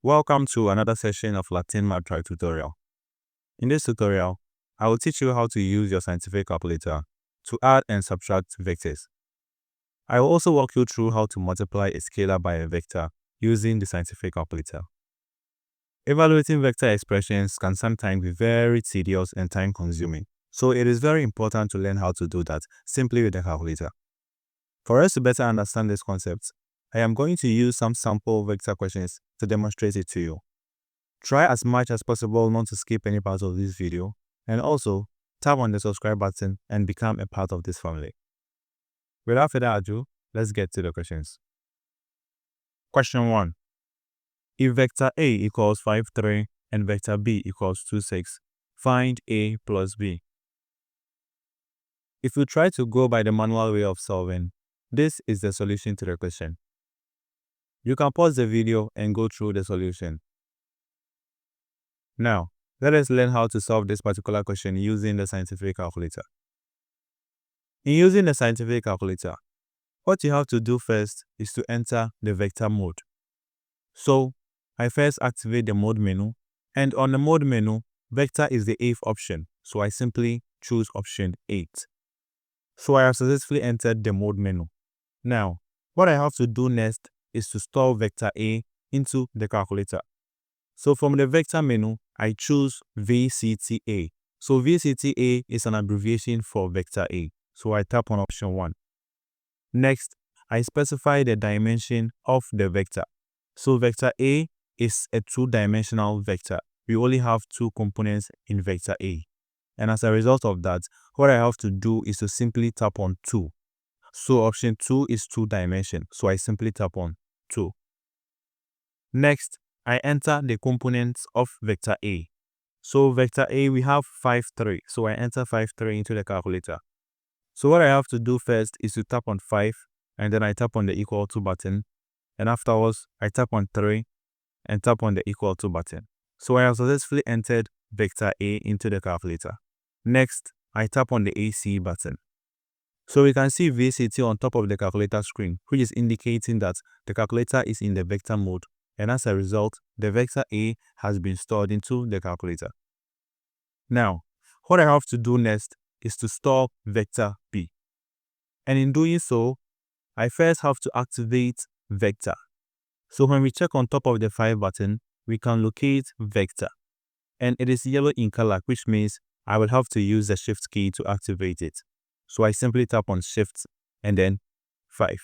Welcome to another session of Larteen Math Try tutorial. In this tutorial, I will teach you how to use your scientific calculator to add and subtract vectors. I will also walk you through how to multiply a scalar by a vector using the scientific calculator. Evaluating vector expressions can sometimes be very tedious and time-consuming, so it is very important to learn how to do that simply with the calculator. For us to better understand this concept, I am going to use some sample vector questions to demonstrate it to you. Try as much as possible not to skip any part of this video, and also tap on the subscribe button and become a part of this family. Without further ado, let's get to the questions. Question 1. If vector A equals 5, 3 and vector B equals 2, 6, find A plus B. If you try to go by the manual way of solving, this is the solution to the question. You can pause the video and go through the solution. Now, let us learn how to solve this particular question using the scientific calculator. In using the scientific calculator, what you have to do first is to enter the vector mode. So, I first activate the mode menu, and on the mode menu, vector is the 8th option, so I simply choose option 8. So I have successfully entered the mode menu. Now, what I have to do next is to store vector A into the calculator. So from the vector menu, I choose VCTA. So VCTA is an abbreviation for vector A. So I tap on option 1. Next, I specify the dimension of the vector. So vector A is a 2-dimensional vector. We only have 2 components in vector A. And as a result of that, what I have to do is to simply tap on 2. So option 2 is 2-dimension. So I simply tap on 2. Next, I enter the components of vector A. So vector A, we have 5, 3. So I enter 5, 3 into the calculator. So what I have to do first is to tap on 5, and then I tap on the equal to button. And afterwards, I tap on 3 and tap on the equal to button. So I have successfully entered vector A into the calculator. Next, I tap on the AC button. So we can see VCT on top of the calculator screen, which is indicating that the calculator is in the vector mode, and as a result, the vector A has been stored into the calculator. Now, what I have to do next is to store vector B. And in doing so, I first have to activate vector. So when we check on top of the 5 button, we can locate vector. And it is yellow in color, which means I will have to use the shift key to activate it. So I simply tap on shift and then 5.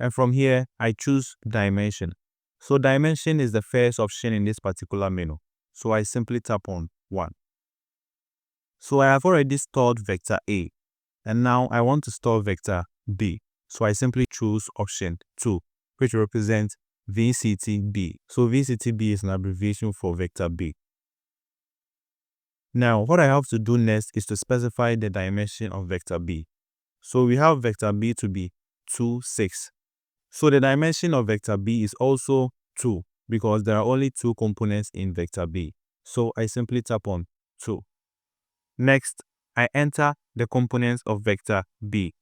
And from here, I choose dimension. So dimension is the first option in this particular menu. So I simply tap on 1. So I have already stored vector A. And now I want to store vector B. So I simply choose option 2, which represents VCTB. So VCTB is an abbreviation for vector B. Now, what I have to do next is to specify the dimension of vector B. So we have vector B to be 2, 6. So the dimension of vector B is also 2 because there are only 2 components in vector B. So I simply tap on 2. Next, I enter the components of vector B.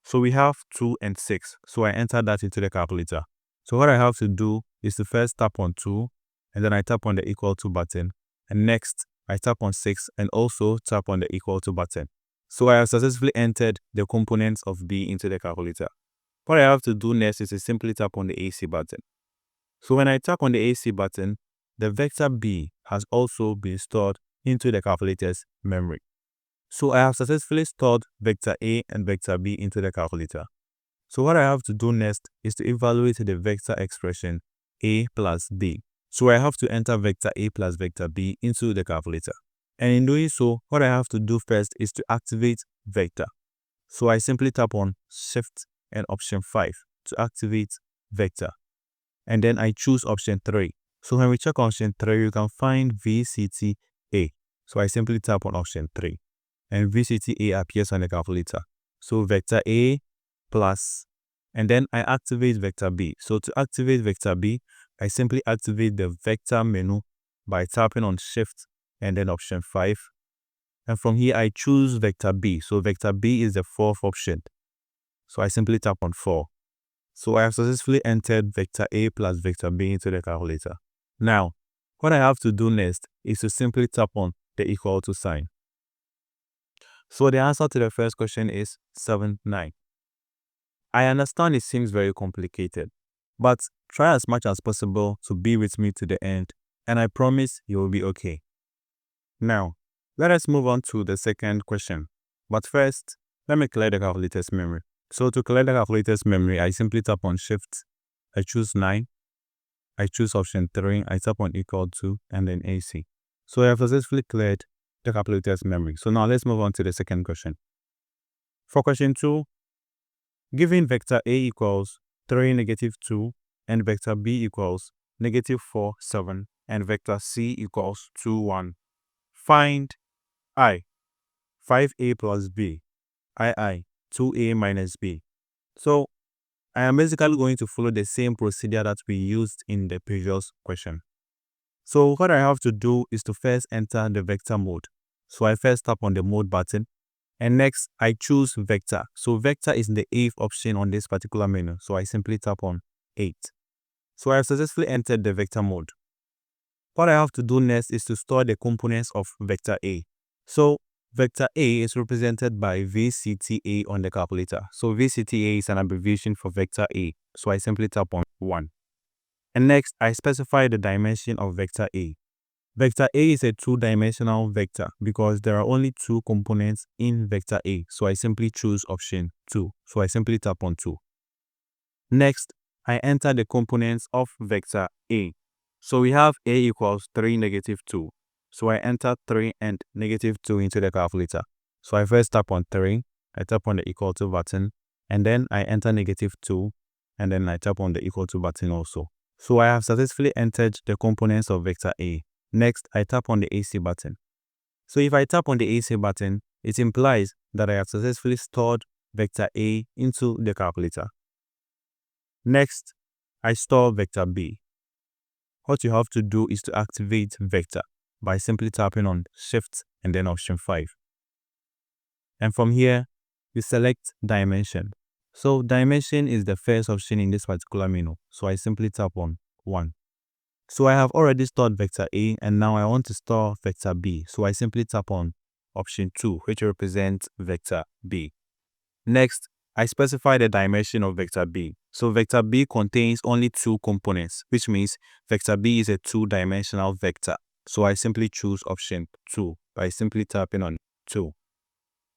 So we have 2 and 6. So I enter that into the calculator. So what I have to do is to first tap on 2, and then I tap on the equal to button. And next, I tap on 6 and also tap on the equal to button. So I have successfully entered the components of B into the calculator. What I have to do next is to simply tap on the AC button. So when I tap on the AC button, the vector B has also been stored into the calculator's memory. So I have successfully stored vector A and vector B into the calculator. So what I have to do next is to evaluate the vector expression A plus B. So I have to enter vector A plus vector B into the calculator. And in doing so, what I have to do first is to activate vector. So I simply tap on shift and option 5 to activate vector. And then I choose option 3. So when we check option 3, you can find VCTA. So I simply tap on option 3. And VCTA appears on the calculator. So vector A plus, and then I activate vector B. So to activate vector B, I simply activate the vector menu by tapping on shift and then option 5. And from here, I choose vector B. So vector B is the 4th option. So I simply tap on 4. So I have successfully entered vector A plus vector B into the calculator. Now, what I have to do next is to simply tap on the equal to sign. So the answer to the first question is 7, 9. I understand it seems very complicated, but try as much as possible to be with me to the end, and I promise you will be okay. Now, let us move on to the second question. But first, let me clear the calculator's memory. So to clear the calculator's memory, I simply tap on Shift, I choose 9, I choose option 3, I tap on equal to, and then AC. So I have successfully cleared the calculator's memory. So now let's move on to the second question. For question 2, given vector A equals 3, -2, and vector B equals -4, 7, and vector C equals 2, 1, find I, 5A plus B, II, 2A minus B. So I am basically going to follow the same procedure that we used in the previous question. So what I have to do is to first enter the vector mode. So I first tap on the mode button, and next I choose vector. So vector is the 8th option on this particular menu. So I simply tap on 8. So I have successfully entered the vector mode. What I have to do next is to store the components of vector A. So vector A is represented by VCTA on the calculator. So VCTA is an abbreviation for vector A. So I simply tap on 1. And next, I specify the dimension of vector A. Vector A is a 2-dimensional vector because there are only 2 components in vector A. So I simply choose option 2. So I simply tap on 2. Next, I enter the components of vector A. So we have A equals 3, -2. So I enter 3 and -2 into the calculator. So I first tap on 3, I tap on the equal to button, and then I enter -2, and then I tap on the equal to button also. So I have successfully entered the components of vector A. Next, I tap on the AC button. So if I tap on the AC button, it implies that I have successfully stored vector A into the calculator. Next, I store vector B. What you have to do is to activate vector by simply tapping on Shift and then option 5. And from here, you select dimension. So dimension is the first option in this particular menu. So I simply tap on 1. So I have already stored vector A, and now I want to store vector B. So I simply tap on option 2, which represents vector B. Next, I specify the dimension of vector B. So vector B contains only 2 components, which means vector B is a 2-dimensional vector. So I simply choose option 2 by simply tapping on 2.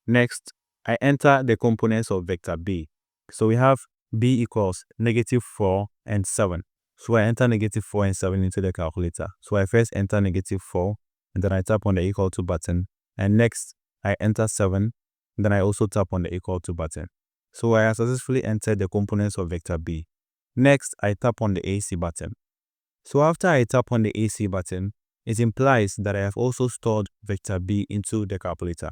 Next, I enter the components of vector B. So we have B equals -4 and 7. So I enter -4 and 7 into the calculator. So I first enter -4, and then I tap on the equal to button. And next, I enter 7, and then I also tap on the equal to button. So I have successfully entered the components of vector B. Next, I tap on the AC button. So after I tap on the AC button, it implies that I have also stored vector B into the calculator.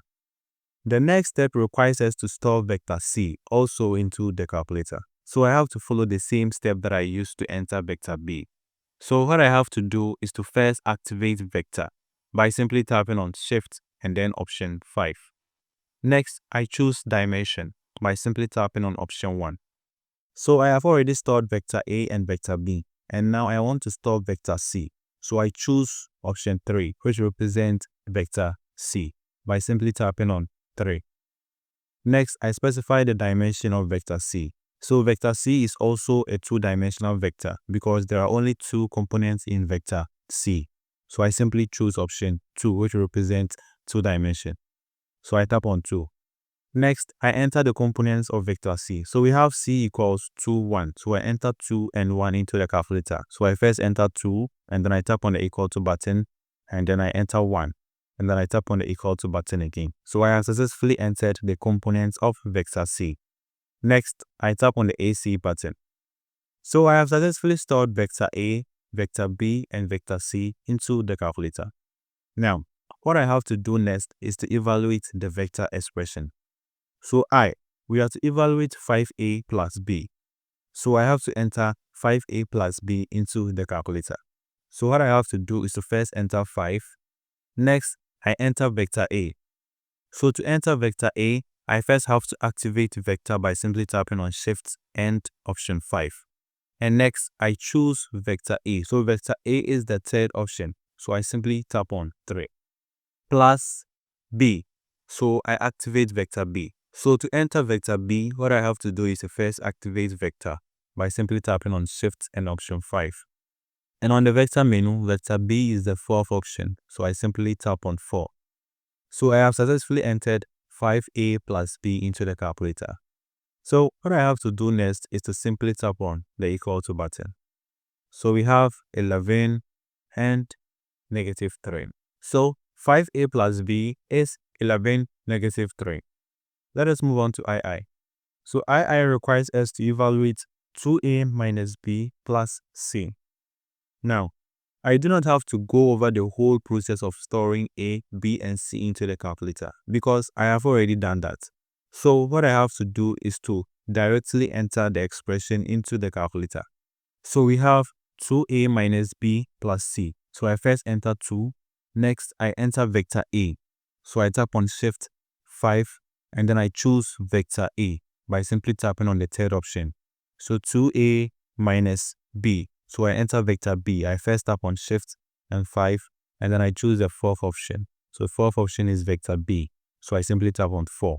The next step requires us to store vector C also into the calculator. So I have to follow the same step that I used to enter vector B. So what I have to do is to first activate vector by simply tapping on Shift and then option 5. Next, I choose dimension by simply tapping on option 1. So I have already stored vector A and vector B, and now I want to store vector C. So I choose option 3, which represents vector C, by simply tapping on 3. Next, I specify the dimension of vector C. So vector C is also a 2-dimensional vector because there are only 2 components in vector C. So I simply choose option 2, which represents 2 dimension. So I tap on 2. Next, I enter the components of vector C. So we have C equals 2, 1. So I enter 2 and 1 into the calculator. So I first enter 2, and then I tap on the equal to button, and then I enter 1. And then I tap on the equal to button again. So I have successfully entered the components of vector C. Next, I tap on the AC button. So I have successfully stored vector A, vector B, and vector C into the calculator. Now, what I have to do next is to evaluate the vector expression. So we have to evaluate 5A plus B. So I have to enter 5A plus B into the calculator. So what I have to do is to first enter 5. Next, I enter vector A. So to enter vector A, I first have to activate vector by simply tapping on Shift and option 5. And next, I choose vector A. So vector A is the third option. So I simply tap on 3. Plus B. So I activate vector B. So to enter vector B, what I have to do is to first activate vector by simply tapping on Shift and option 5. And on the vector menu, vector B is the fourth option. So I simply tap on 4. So I have successfully entered 5A plus B into the calculator. So what I have to do next is to simply tap on the equal to button. So we have 11 and -3. So 5A plus B is 11 -3. Let us move on to II. So II requires us to evaluate 2A minus B plus C. Now, I do not have to go over the whole process of storing A, B, and C into the calculator because I have already done that. So what I have to do is to directly enter the expression into the calculator. So we have 2A minus B plus C. So I first enter 2. Next, I enter vector A. So I tap on Shift 5 and then I choose vector A by simply tapping on the third option. So 2A minus B. So I enter vector B. I first tap on Shift and 5 and then I choose the fourth option. So the fourth option is vector B. So I simply tap on 4.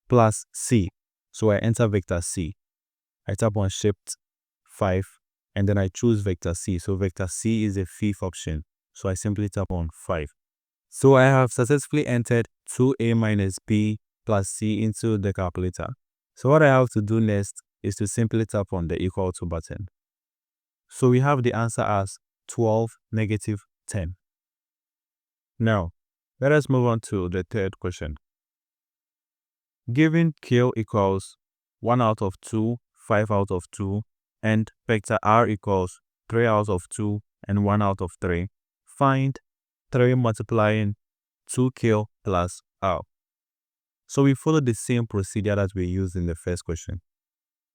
Plus C. So I enter vector C. I tap on Shift 5 and then I choose vector C. So vector C is the fifth option. So I simply tap on 5. So I have successfully entered 2A minus B plus C into the calculator. So what I have to do next is to simply tap on the equal to button. So we have the answer as 12 -10. Now, let us move on to the third question. Given Q equals 1 out of 2, 5 out of 2, and vector R equals 3 out of 2 and 1 out of 3, find 3 multiplying 2Q plus R. So we follow the same procedure that we used in the first question.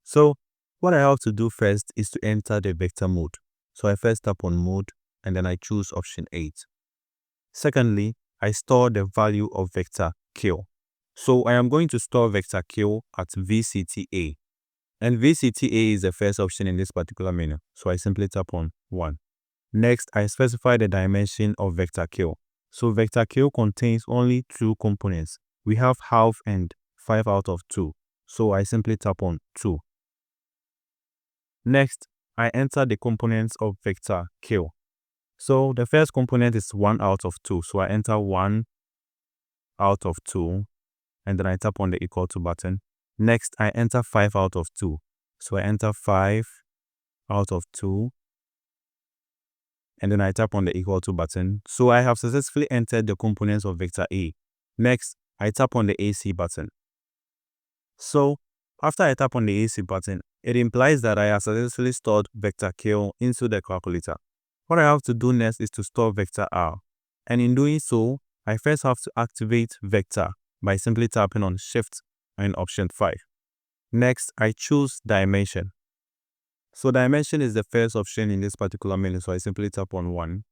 So what I have to do first is to enter the vector mode. So I first tap on mode and then I choose option 8. Secondly, I store the value of vector Q. So I am going to store vector Q at VCTA. And VCTA is the first option in this particular menu. So I simply tap on 1. Next, I specify the dimension of vector Q. So vector Q contains only 2 components. We have half and 5 out of 2. So I simply tap on 2. Next, I enter the components of vector Q. So the first component is 1 out of 2. So I enter 1 out of 2 and then I tap on the equal to button. Next, I enter 5 out of 2. So I enter 5 out of 2 and then I tap on the equal to button. So I have successfully entered the components of vector A. Next, I tap on the AC button. So after I tap on the AC button, it implies that I have successfully stored vector Q into the calculator. What I have to do next is to store vector R. And in doing so, I first have to activate vector by simply tapping on Shift and option 5. Next, I choose dimension. So dimension is the first option in this particular menu, so I simply tap on 1.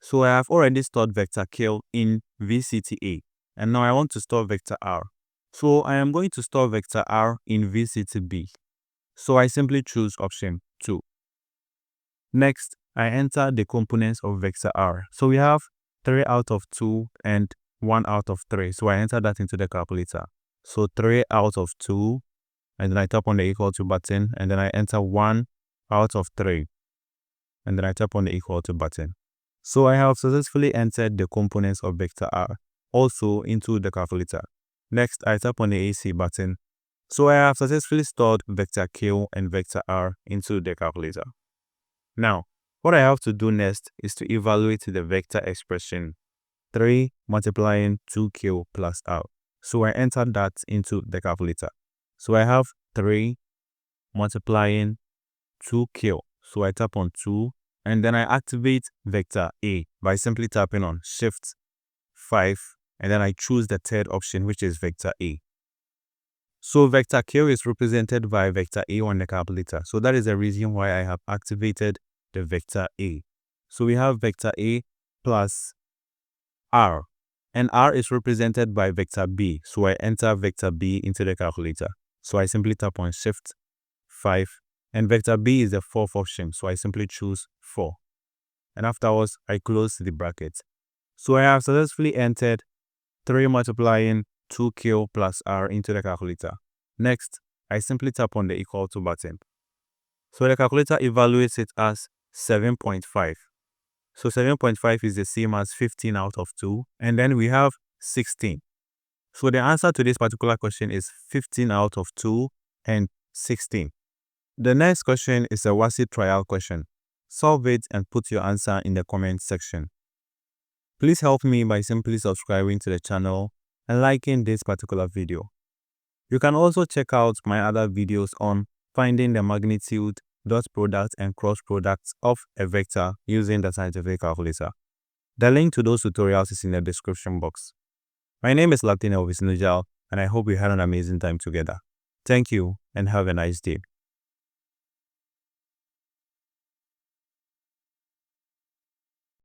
So I have already stored vector Q in VCTA, and now I want to store vector R. So I am going to store vector R in VCTB. So I simply choose option 2. Next, I enter the components of vector R. So we have 3 out of 2 and 1 out of 3. So I enter that into the calculator. So 3 out of 2, and then I tap on the equal to button, and then I enter 1 out of 3, and then I tap on the equal to button. So I have successfully entered the components of vector R also into the calculator. Next, I tap on the AC button. So I have successfully stored vector Q and vector R into the calculator. Now, what I have to do next is to evaluate the vector expression 3 multiplying 2Q plus R. So I enter that into the calculator. So I have 3 multiplying 2Q. So I tap on 2 and then I activate vector A by simply tapping on Shift 5 and then I choose the third option, which is vector A. So vector Q is represented by vector A on the calculator. So that is the reason why I have activated the vector A. So we have vector A plus R, and R is represented by vector B. So I enter vector B into the calculator. So I simply tap on Shift 5 and vector B is the fourth option, so I simply choose 4. And afterwards, I close the bracket. So I have successfully entered 3 multiplying 2Q plus R into the calculator. Next, I simply tap on the equal to button. So the calculator evaluates it as 7.5. So 7.5 is the same as 15 out of 2. And then we have 16. So the answer to this particular question is 15 out of 2 and 16. The next question is a WASSCE trial question. Solve it and put your answer in the comment section. Please help me by simply subscribing to the channel and liking this particular video. You can also check out my other videos on finding the magnitude, dot product and cross products of a vector using the scientific calculator. The link to those tutorials is in the description box. My name is Larteen, and I hope we had an amazing time together. Thank you and have a nice day.